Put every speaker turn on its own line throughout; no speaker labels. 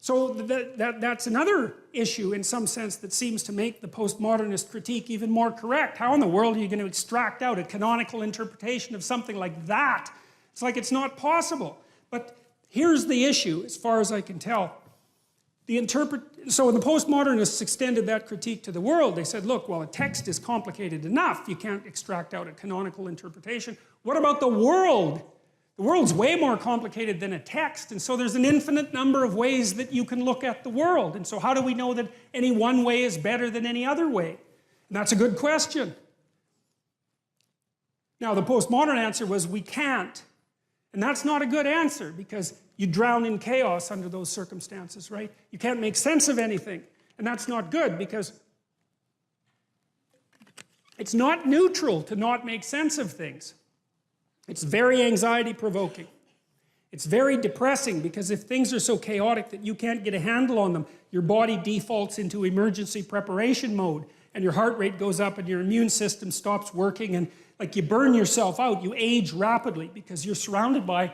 So that's another issue in some sense that seems to make the postmodernist critique even more correct. How in the world are you going to extract out a canonical interpretation of something like that? It's like it's not possible. But here's the issue, as far as I can tell. So when the postmodernists extended that critique to the world, they said, look, well, a text is complicated enough. You can't extract out a canonical interpretation. What about the world? The world's way more complicated than a text, and so there's an infinite number of ways that you can look at the world. And so how do we know that any one way is better than any other way? And that's a good question. Now, the postmodern answer was we can't. And that's not a good answer, because you drown in chaos under those circumstances, right? You can't make sense of anything. And that's not good, because it's not neutral to not make sense of things. It's very anxiety-provoking. It's very depressing, because if things are so chaotic that you can't get a handle on them, your body defaults into emergency preparation mode, and your heart rate goes up, and your immune system stops working, and like you burn yourself out, you age rapidly, because you're surrounded by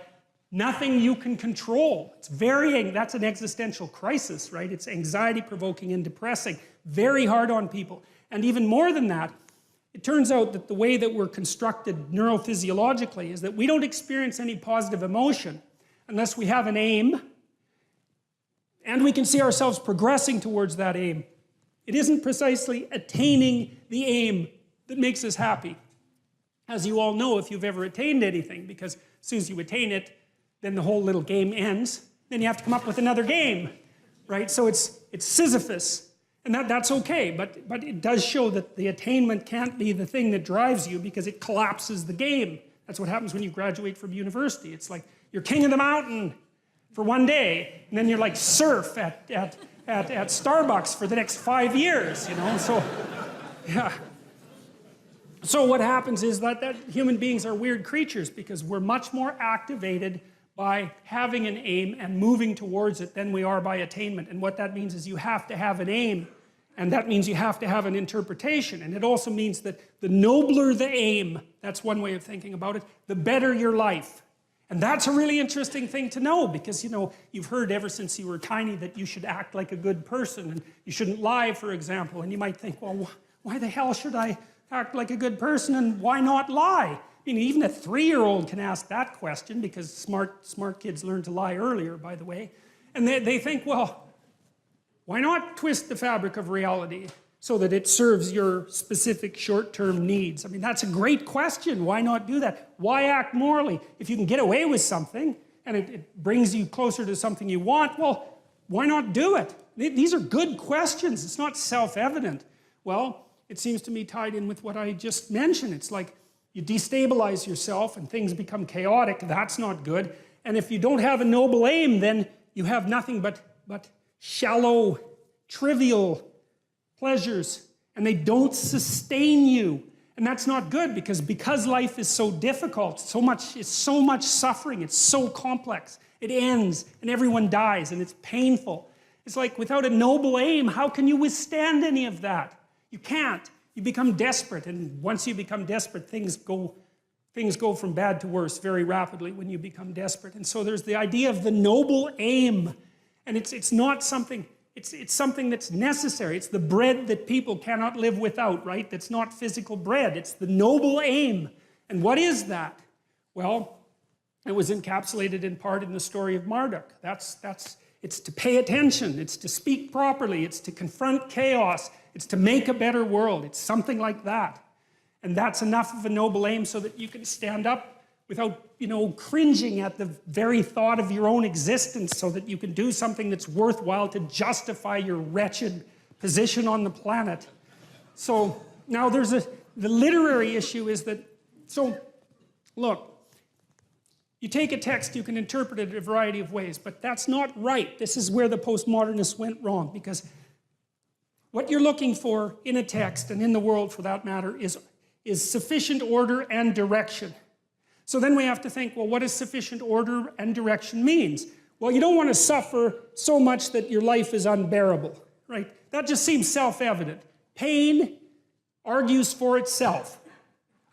nothing you can control. That's an existential crisis, right? It's anxiety-provoking and depressing, very hard on people. And even more than that, it turns out that the way that we're constructed neurophysiologically is that we don't experience any positive emotion unless we have an aim and we can see ourselves progressing towards that aim. It isn't precisely attaining the aim that makes us happy. As you all know, if you've ever attained anything, because as soon as you attain it, then the whole little game ends. Then you have to come up with another game, right? So it's Sisyphus. And that's okay, but it does show that the attainment can't be the thing that drives you, because it collapses the game. That's what happens when you graduate from university. It's like you're king of the mountain for one day, and then you're like surf at Starbucks for the next 5 years, you know? So, yeah. So what happens is that human beings are weird creatures, because we're much more activated by having an aim and moving towards it than we are by attainment. And what that means is you have to have an aim, and that means you have to have an interpretation. And it also means that the nobler the aim, that's one way of thinking about it, the better your life. And that's a really interesting thing to know, because, you know, you've heard ever since you were tiny that you should act like a good person, and you shouldn't lie, for example. And you might think, well, why the hell should I act like a good person, and why not lie? I mean, even a 3-year-old can ask that question, because smart kids learn to lie earlier, by the way. And they think, well, why not twist the fabric of reality so that it serves your specific short-term needs? I mean, that's a great question. Why not do that? Why act morally? If you can get away with something, and it brings you closer to something you want, well, why not do it? These are good questions. It's not self-evident. Well, it seems to me tied in with what I just mentioned. It's like, you destabilize yourself and things become chaotic. That's not good. And if you don't have a noble aim, then you have nothing but shallow, trivial pleasures. And they don't sustain you. And that's not good, because life is so difficult, it's so much suffering, it's so complex. It ends and everyone dies and it's painful. It's like, without a noble aim, how can you withstand any of that? You can't. You become desperate, and once you become desperate, things go from bad to worse very rapidly when you become desperate. And so there's the idea of the noble aim, and it's not something, it's something that's necessary. It's the bread that people cannot live without, right? That's not physical bread. It's the noble aim. And what is that? Well, it was encapsulated in part in the story of Marduk. It's to pay attention, it's to speak properly, it's to confront chaos, it's to make a better world. It's something like that. And that's enough of a noble aim so that you can stand up without, you know, cringing at the very thought of your own existence, so that you can do something that's worthwhile to justify your wretched position on the planet. So now the literary issue is that, so look, you take a text, you can interpret it a variety of ways, but that's not right. This is where the postmodernists went wrong, because what you're looking for in a text, and in the world for that matter, is sufficient order and direction. So then we have to think, well, what does sufficient order and direction means? Well, you don't want to suffer so much that your life is unbearable, right? That just seems self-evident. Pain argues for itself.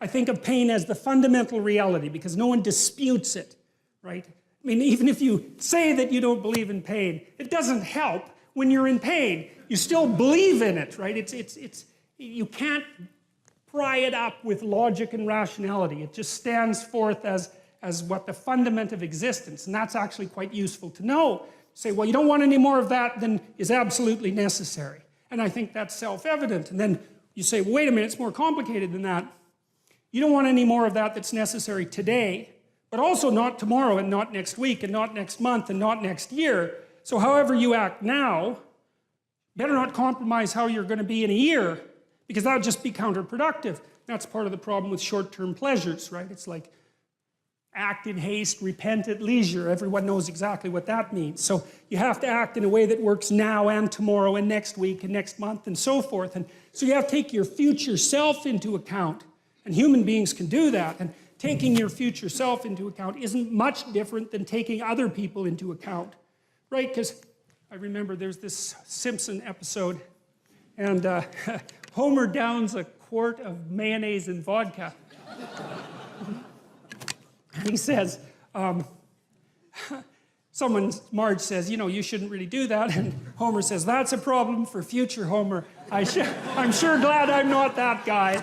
I think of pain as the fundamental reality, because no one disputes it, right? I mean, even if you say that you don't believe in pain, it doesn't help when you're in pain. You still believe in it, right? You can't pry it up with logic and rationality. It just stands forth as what the fundament of existence, and that's actually quite useful to know. Say, well, you don't want any more of that than is absolutely necessary. And I think that's self-evident. And then you say, wait a minute, it's more complicated than that. You don't want any more of that that's necessary today, but also not tomorrow and not next week and not next month and not next year. So however you act now, better not compromise how you're going to be in a year, because that would just be counterproductive. That's part of the problem with short-term pleasures, right? It's like act in haste, repent at leisure. Everyone knows exactly what that means. So you have to act in a way that works now and tomorrow and next week and next month and so forth. And so you have to take your future self into account. And human beings can do that. And taking your future self into account isn't much different than taking other people into account, right? Because I remember there's this Simpson episode, and Homer downs a quart of mayonnaise and vodka. He says, Marge says, you know, you shouldn't really do that. And Homer says, that's a problem for future Homer. I'm sure glad I'm not that guy.